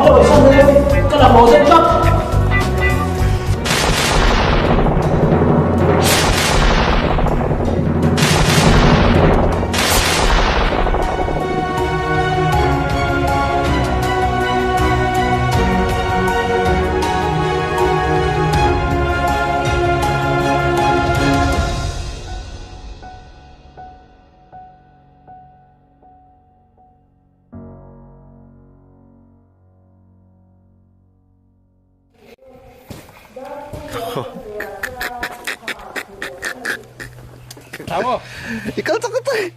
六尾上车，跟老婆先上。Tahu? Ikaw takot eh.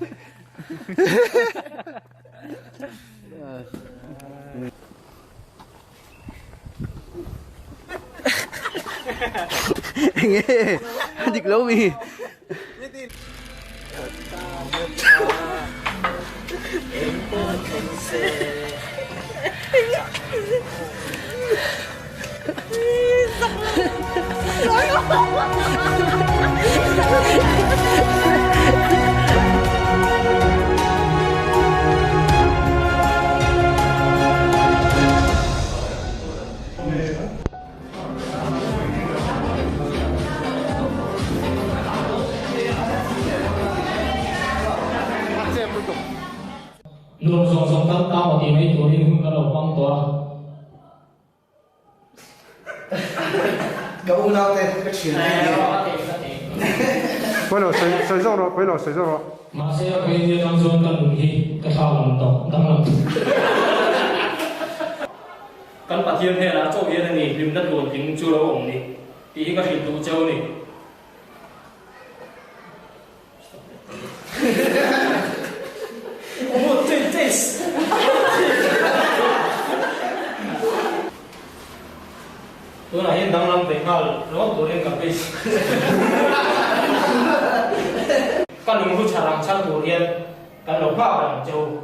Nghe, dịch lâu mi. Luôn song song tất cả mộtทีmấy tuổi đi cái đầu băng tỏa. Cậu nào thế? Cái chuyện này. Quay水肉咯，quay水肉咯。馬些佢啲當中跟亂氣，cái phao làm tộc đang làm. Căn bản thiên thế là chỗ kia này lim đất luồn tính chưa đâu ổn đi, tí cái hình tụ châu này. Tôi là hiện đang làm việc mà lúc tôi lên cà phê. Các đồng hữu trả làm sang thủ hiền, các đồng bào đảng châu.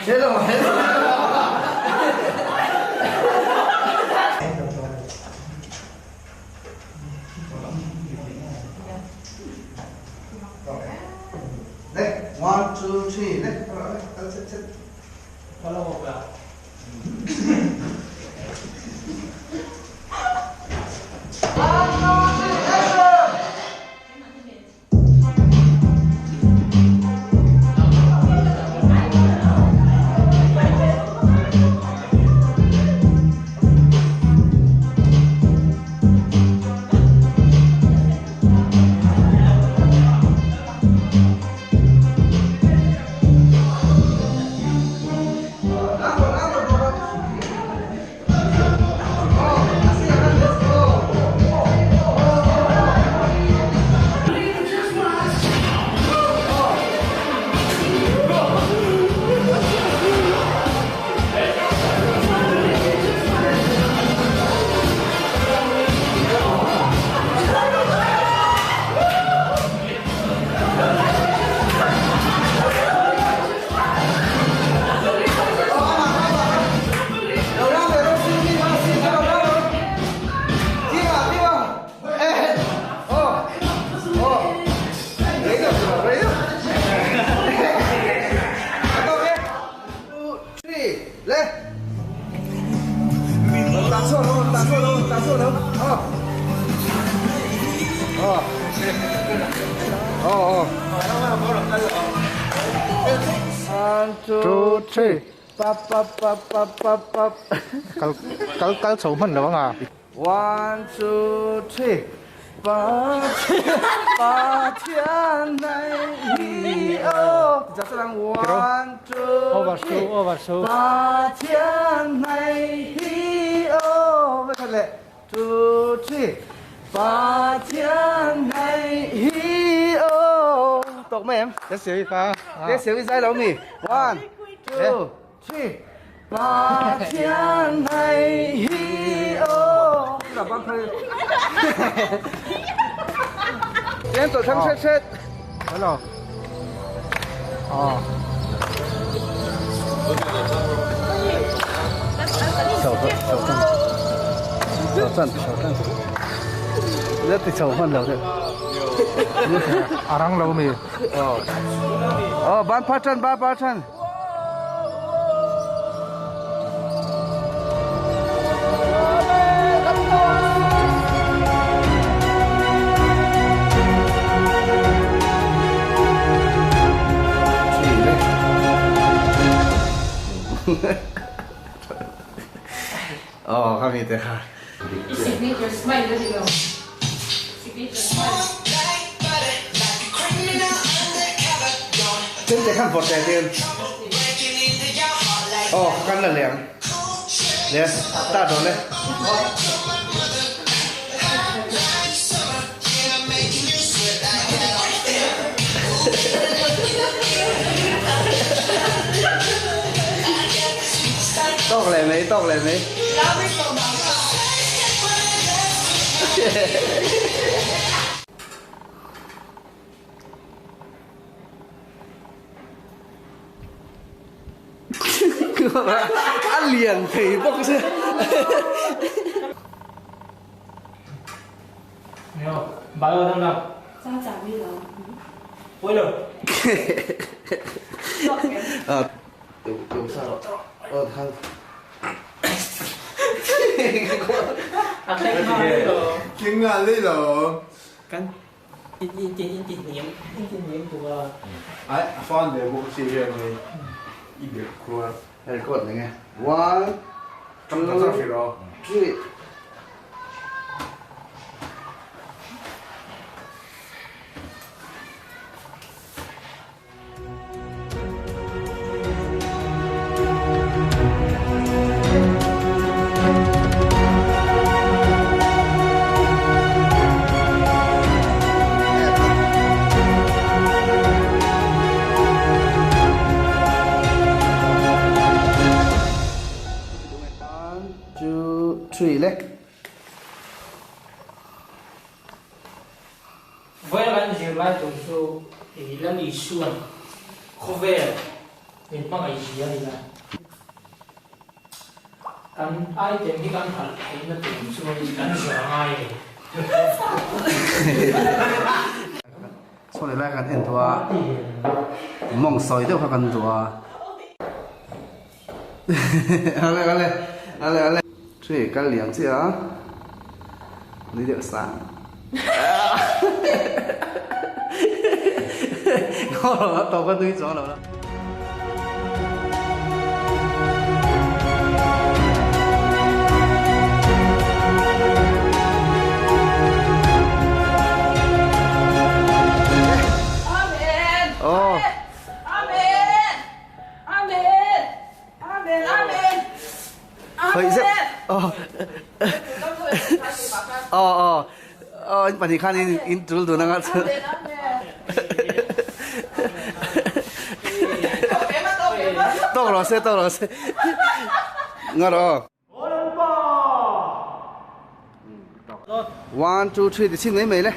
Thế rồi, thế rồi. Đấy, 1, 2, 3, đấy. Kalau mau berapa? One, two, three. Pap. Cái số mình đó à? 1, 2, 3. Ba thiên này ô. Chắc là 1, 2, 3. Ba thiên này ô. Vậy thật lệ. 2, 3. Ba thiên này ô. Tộc mấy em? Cái xíu đi pha. Cái xíu đi sai đâu nhỉ? 1, 2, 3. Ba thiên này ô. là băng thôi em tổ thăng xét xét Phải rồi.手震，这得手换了的。 Arang lâu mì. bán ba chân. Kami teh. Signature smile, there you go. Signature smile. Trên để khăn vọt đèn tiền. Khăn là lẻng. Nè, ta đón đây. Tóc lại mấy. Ăn liền thì bốc chứ. Nhiều. Bà ơi đang nào? Sao chả bây giờ? Quay lửa. Đủ sao? Thằng. Chính là lý lộ. Căn. In nhiễm của. Ấy, phong để bộ sĩ hiện này. Ý biệt của. Đây cột này nghe. 1, 2, 3. Thủy lên. Với bạn gì lại tổng số thì là lý xuân. Không về. Nên bằng ai gì là. Căn ai tìm cái căn thật hay là tổng số căn sửa ai. Sau này lại gần hẹn thua. Mong soi đâu phải gần thua. Ale. Thủy cái liếng chứ á. Lý điệu sáng. Ngon rồi, tao có túi chó rồi đó. Hơi dễ. Anh bạn thì khăn in trul đồ năng ăn. Tao rồi xe. Ngon rồi. 1, 2, 3 thì xin lấy mày đấy.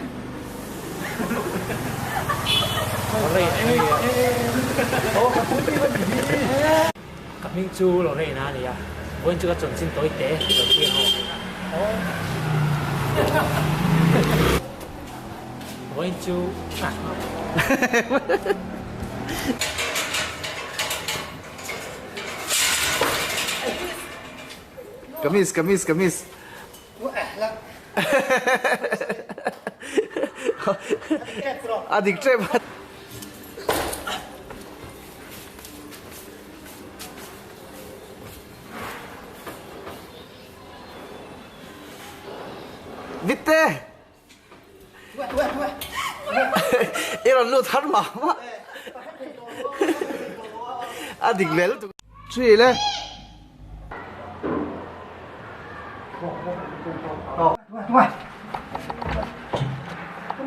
Cặp minh chú rồi này nè à. Vẫn chưa có chuẩn xin tối tế đầu tiên họ. Vẫn chú à. Kamis. Adik trep. Bitte. Iron lu thar ma. Adik lel tu. Chui le.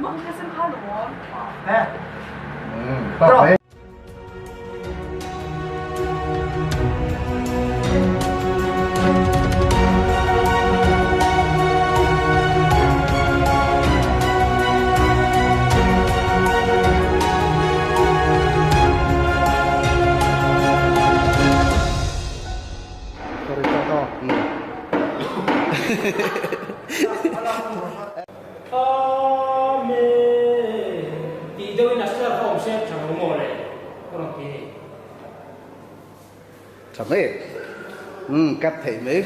Mong cái sân khấu lúa. Amen. Thì đâu là sẽ không sẽ chẳng có mồ này. Còn là cái Sao mấy? Cắt thể mấy.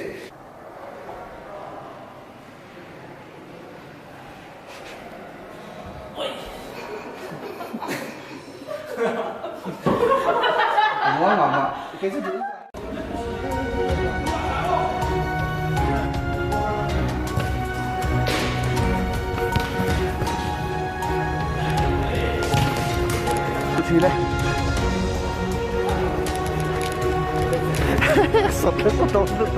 Ngon mà. Cái gì? Gì đây? Sọt lên sọt đâu được.